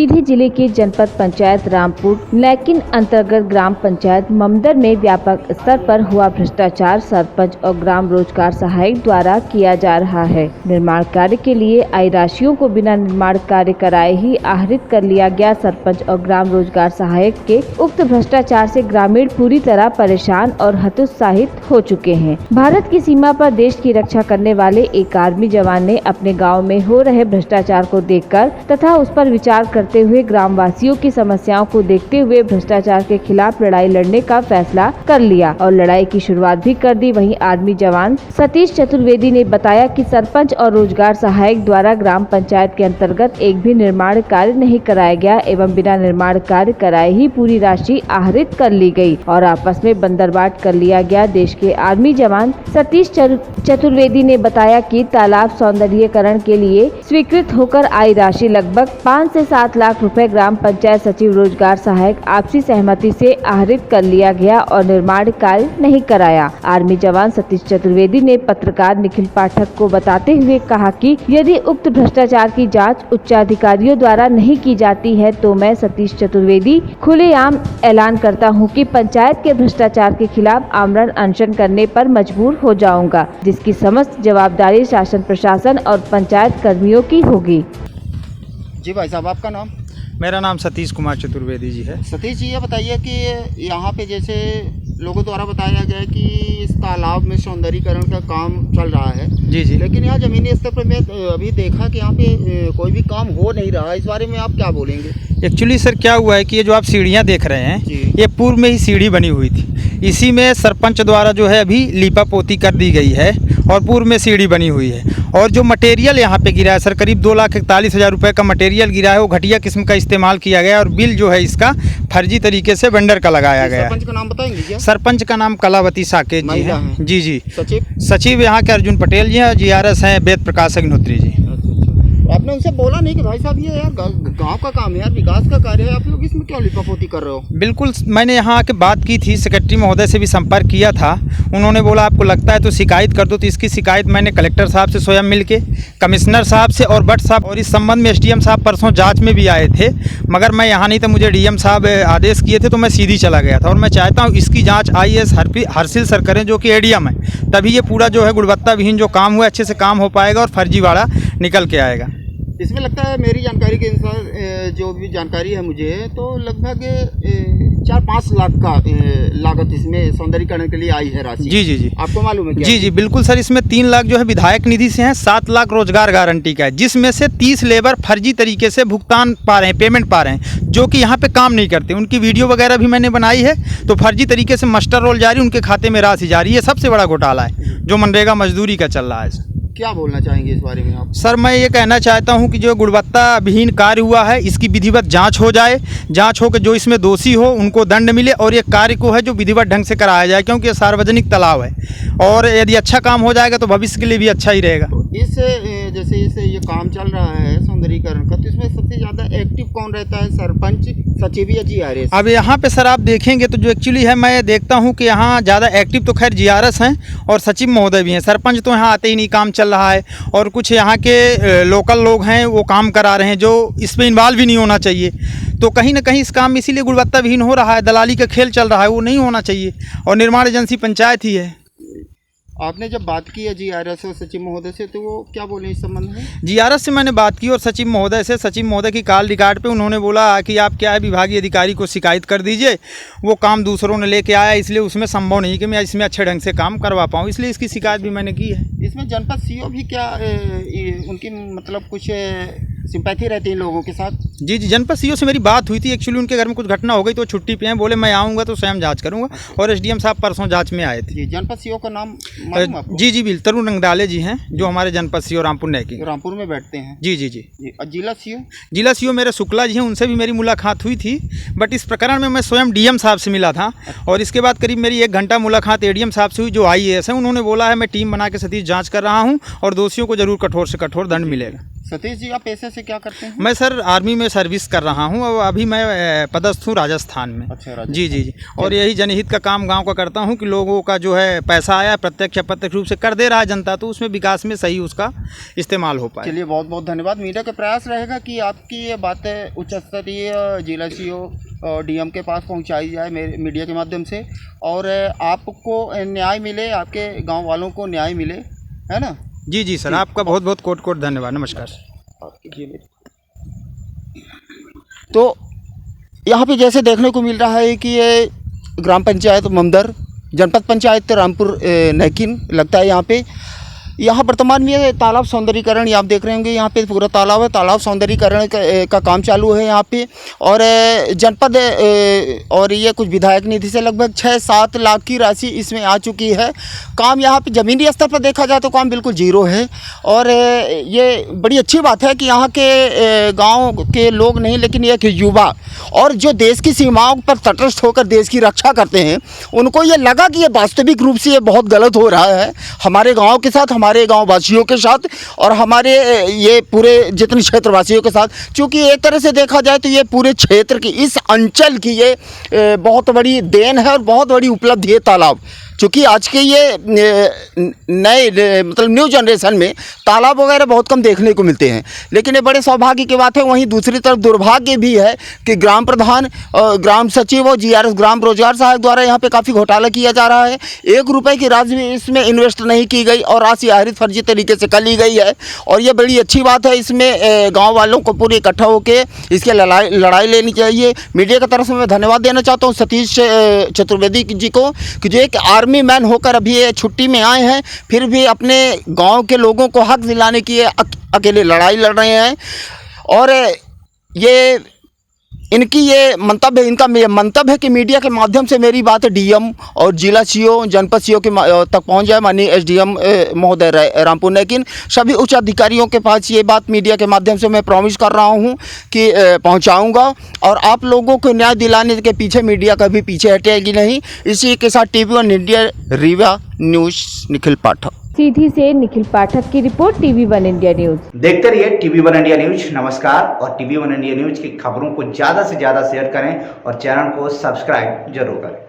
सीधी जिले के जनपद पंचायत रामपुर लेकिन अंतर्गत ग्राम पंचायत ममदर में व्यापक स्तर पर हुआ भ्रष्टाचार सरपंच और ग्राम रोजगार सहायक द्वारा किया जा रहा है। निर्माण कार्य के लिए आई राशियों को बिना निर्माण कार्य कराए ही आहरित कर लिया गया। सरपंच और ग्राम रोजगार सहायक के उक्त भ्रष्टाचार से ग्रामीण पूरी तरह परेशान और हतोत्साहित हो चुके हैं। भारत की सीमा पर देश की रक्षा करने वाले एक आर्मी जवान ने अपने गाँव में हो रहे भ्रष्टाचार को देखकर तथा उस पर विचार करते हुए ग्रामवासियों की समस्याओं को देखते हुए भ्रष्टाचार के खिलाफ लड़ाई लड़ने का फैसला कर लिया और लड़ाई की शुरुआत भी कर दी। वहीं आर्मी जवान सतीश चतुर्वेदी ने बताया कि सरपंच और रोजगार सहायक द्वारा ग्राम पंचायत के अंतर्गत एक भी निर्माण कार्य नहीं कराया गया एवं बिना निर्माण कार्य कराए ही पूरी राशि आहरित कर ली गई और आपस में बंदरबाट कर लिया गया। देश के आर्मी जवान सतीश चतुर्वेदी ने बताया कि तालाब सौंदर्यीकरण के लिए स्वीकृत होकर आई राशि लगभग 5 से 7 लाख रुपए ग्राम पंचायत सचिव रोजगार सहायक आपसी सहमति से आहरित कर लिया गया और निर्माण कार्य नहीं कराया। आर्मी जवान सतीश चतुर्वेदी ने पत्रकार निखिल पाठक को बताते हुए कहा कि यदि उक्त भ्रष्टाचार की जांच उच्चाधिकारियों द्वारा नहीं की जाती है तो मैं सतीश चतुर्वेदी खुलेआम ऐलान करता हूं कि पंचायत के भ्रष्टाचार के खिलाफ आमरण अनशन करने पर मजबूर हो जाऊंगा, जिसकी समस्त जवाबदारी शासन प्रशासन और पंचायत कर्मियों की होगी। जी भाई साहब, आपका नाम? मेरा नाम सतीश कुमार चतुर्वेदी जी है। सतीश जी, ये बताइए कि यहाँ पे जैसे लोगों द्वारा बताया गया कि इस तालाब में सौंदर्यीकरण का काम चल रहा है। जी जी। लेकिन यहाँ जमीनी स्तर पर मैं अभी देखा कि यहाँ पे कोई भी काम हो नहीं रहा है। इस बारे में आप क्या बोलेंगे? एक्चुअली सर क्या हुआ है कि ये जो आप सीढ़ियाँ देख रहे हैं ये पूर्व में ही सीढ़ी बनी हुई थी। इसी में सरपंच द्वारा जो है अभी लीपा पोती कर दी गई है और पूर्व में सीढ़ी बनी हुई है। और जो मटेरियल यहाँ पे गिरा है सर, करीब 2,41,000 रुपये का मटेरियल गिरा है। वो घटिया किस्म का इस्तेमाल किया गया और बिल जो है इसका फर्जी तरीके से वेंडर का लगाया गया। सरपंच का नाम बताएंगे क्या? सरपंच का नाम कलावती साकेत जी है। जी जी। सचिव यहाँ के अर्जुन पटेल जी हैं। GRS हैं वेद प्रकाश अग्निहोत्री जी। आपने उनसे बोला नहीं कि भाई साहब ये यार गांव का काम है, यार विकास का कार्य है, आप लोग इसमें क्यों लिपापोती कर रहे हो? बिल्कुल, मैंने यहाँ आके बात की थी, सेक्रेटरी महोदय से भी संपर्क किया था। उन्होंने बोला आपको लगता है तो शिकायत कर दो। तो इसकी शिकायत मैंने कलेक्टर साहब से स्वयं मिलके, कमिश्नर साहब से और भट्ट साहब, और इस संबंध में SDM साहब परसों जांच में भी आए थे, मगर मैं यहाँ नहीं था, मुझे DM साहब आदेश किए थे तो मैं सीधी चला गया था। और मैं चाहता हूँ इसकी जाँच IAS हर्षिल सर करें जो कि ADM है, तभी ये पूरा जो है गुणवत्ता विहीन जो काम हुआ अच्छे से काम हो पाएगा और फर्जीवाड़ा निकल के आएगा। इसमें लगता है मेरी जानकारी के अनुसार, जो भी जानकारी है मुझे, तो लगभग 4-5 लाख का लागत इसमें सौंदर्यीकरण के लिए आई है राशि। जी जी जी। आपको मालूम है क्या? जी जी बिल्कुल सर। इसमें 3 लाख जो है विधायक निधि से हैं, 7 लाख रोजगार गारंटी का है, जिसमें से 30 लेबर फर्जी तरीके से भुगतान पा रहे हैं, पेमेंट पा रहे हैं, जो कि यहाँ पे काम नहीं करते। उनकी वीडियो वगैरह भी मैंने बनाई है। तो फर्जी तरीके से मास्टर रोल जारी, उनके खाते में राशि जारी। ये सबसे बड़ा घोटाला है जो मनरेगा मजदूरी का चल रहा है। क्या बोलना चाहेंगे इस बारे में आप? सर मैं ये कहना चाहता हूँ कि जो गुणवत्ता विहीन कार्य हुआ है इसकी विधिवत जांच हो जाए। जांच हो के जो इसमें दोषी हो उनको दंड मिले और ये कार्य को है जो विधिवत ढंग से कराया जाए, क्योंकि ये सार्वजनिक तालाब है और यदि अच्छा काम हो जाएगा तो भविष्य के लिए भी अच्छा ही रहेगा। इस जैसे ये काम चल रहा है सौंदर्यीकरण का, तो इसमें सबसे ज़्यादा एक्टिव कौन रहता है, सरपंच, सचिव या GRS? अब यहाँ पे सर आप देखेंगे तो जो एक्चुअली है, मैं देखता हूँ कि यहाँ ज़्यादा एक्टिव तो खैर GRS हैं और सचिव महोदय भी हैं। सरपंच तो यहाँ आते ही नहीं, काम चल रहा है। और कुछ यहाँ के लोकल लोग हैं वो काम करा रहे हैं जो इसमें इन्वॉल्व भी नहीं होना चाहिए। तो कहीं ना कहीं इस काम में इसीलिए गुणवत्ता विहीन हो रहा है, दलाली का खेल चल रहा है, वो नहीं होना चाहिए। और निर्माण एजेंसी पंचायत ही है। आपने जब बात की है GRS और सचिव महोदय से, तो वो क्या बोले इस संबंध में? GRS से मैंने बात की और सचिव महोदय से। सचिव महोदय की कॉल रिकॉर्ड पे उन्होंने बोला कि आप क्या है विभागीय अधिकारी को शिकायत कर दीजिए, वो काम दूसरों ने लेके आया, इसलिए उसमें संभव नहीं कि मैं इसमें अच्छे ढंग से काम करवा पाऊँ, इसलिए इसकी शिकायत भी मैंने की है। इसमें जनपद CO भी क्या उनकी मतलब कुछ सिंपैथी रहती है लोगों के साथ? जी जी, जनपद CO से मेरी बात हुई थी। एक्चुअली उनके घर में कुछ घटना हो गई तो छुट्टी पे हैं, बोले मैं आऊँगा तो स्वयं जाँच करूँगा। और SDM साहब परसों जाँच में आए थे। जी, जनपद CO का नाम? जी जी बिल तरुण रंगडाले जी हैं, जो हमारे जनपद CO रामपुर नेकी रामपुर में बैठते हैं। जी जी जी। जिला CO? जिला CO मेरे शुक्ला जी हैं, उनसे भी मेरी मुलाकात हुई थी। बट इस प्रकरण में मैं स्वयं DM साहब से मिला था और इसके बाद करीब मेरी 1 घंटा मुलाकात ADM साहब से हुई जो IAS है। उन्होंने बोला है मैं टीम बना के सतीश जाँच कर रहा हूँ और दोषियों को जरूर कठोर से कठोर दंड मिलेगा। सतीश जी, आप पैसे से क्या करते हैं? मैं सर आर्मी में सर्विस कर रहा हूँ और अभी मैं पदस्थ हूँ राजस्थान में। अच्छा, राजस्थान। जी जी जी। और यही जनहित का काम गांव का करता हूँ कि लोगों का जो है पैसा आया प्रत्यक्ष अप्रत्यक्ष रूप से कर दे रहा है जनता, तो उसमें विकास में सही उसका इस्तेमाल हो पाए। चलिए, बहुत बहुत धन्यवाद। मीडिया का प्रयास रहेगा कि आपकी ये बातें उच्च स्तरीय जिला सीओ और डीएम के पास पहुंचाई जाए मीडिया के माध्यम से, और आपको न्याय मिले, आपके गांव वालों को न्याय मिले, है ना? जी जी सर, आपका बहुत बहुत कोट कोट धन्यवाद। नमस्कार। तो यहाँ पे जैसे देखने को मिल रहा है कि ये ग्राम पंचायत ममदर, जनपद पंचायत रामपुर नैकिन लगता है। यहाँ वर्तमान में ये तालाब सौंदर्यीकरण, आप देख रहे होंगे, यहाँ पे पूरा तालाब है, तालाब सौंदर्यीकरण का काम चालू है यहाँ पे। और जनपद और ये कुछ विधायक निधि से लगभग 6-7 लाख की राशि इसमें आ चुकी है। काम यहाँ पे ज़मीनी स्तर पर देखा जाए तो काम बिल्कुल जीरो है, और ये बड़ी अच्छी बात है कि यहाँ के गाँव के लोग नहीं, लेकिन ये युवा और जो देश की सीमाओं पर तटस्थ होकर देश की रक्षा करते हैं, उनको ये लगा कि ये वास्तविक रूप से ये बहुत गलत हो रहा है हमारे गांव के साथ, हमारे गांव वासियों के साथ, और हमारे ये पूरे जितने क्षेत्रवासियों के साथ। क्योंकि एक तरह से देखा जाए तो ये पूरे क्षेत्र की, इस अंचल की ये बहुत बड़ी देन है और बहुत बड़ी उपलब्धि है तालाब। क्योंकि आज के ये नए मतलब न्यू जनरेशन में तालाब वगैरह बहुत कम देखने को मिलते हैं, लेकिन ये बड़े सौभाग्य की बात है। वहीं दूसरी तरफ दुर्भाग्य भी है कि ग्राम प्रधान, ग्राम सचिव और जीआरएस ग्राम रोजगार सहायक द्वारा यहाँ पे काफ़ी घोटाला किया जा रहा है। 1 रुपए की राशि भी इसमें इन्वेस्ट नहीं की गई और राशि आहरित फर्जी तरीके से कर ली गई है, और ये बड़ी अच्छी बात है। इसमें गाँव वालों को पूरे इकट्ठा होकर इसके लड़ाई लेनी चाहिए। मीडिया की तरफ से मैं धन्यवाद देना चाहता हूँ सतीश चतुर्वेदी जी को, कि जो एक आर्मी मैन होकर अभी ये छुट्टी में आए हैं, फिर भी अपने गांव के लोगों को हक दिलाने की अकेले लड़ाई लड़ रहे हैं। और ये इनकी ये मंतव्य, इनका मंतव्य है कि मीडिया के माध्यम से मेरी बात डीएम और जिला सीओ, जनपद सीओ के तक पहुंच जाए, माननीय एसडीएम महोदय रामपुर। लेकिन सभी उच्च अधिकारियों के पास ये बात मीडिया के माध्यम से मैं प्रॉमिस कर रहा हूं कि पहुंचाऊंगा, और आप लोगों को न्याय दिलाने के पीछे मीडिया कभी पीछे हटेगी नहीं। इसी के साथ TV1 India Rewa news Nikhil Pathak. Sidhi से निखिल पाठक की रिपोर्ट, TV1 इंडिया न्यूज। देखते रहिए TV1 इंडिया न्यूज। नमस्कार। और TV1 इंडिया न्यूज की खबरों को ज़्यादा से ज़्यादा शेयर करें और चैनल को सब्सक्राइब जरूर करें।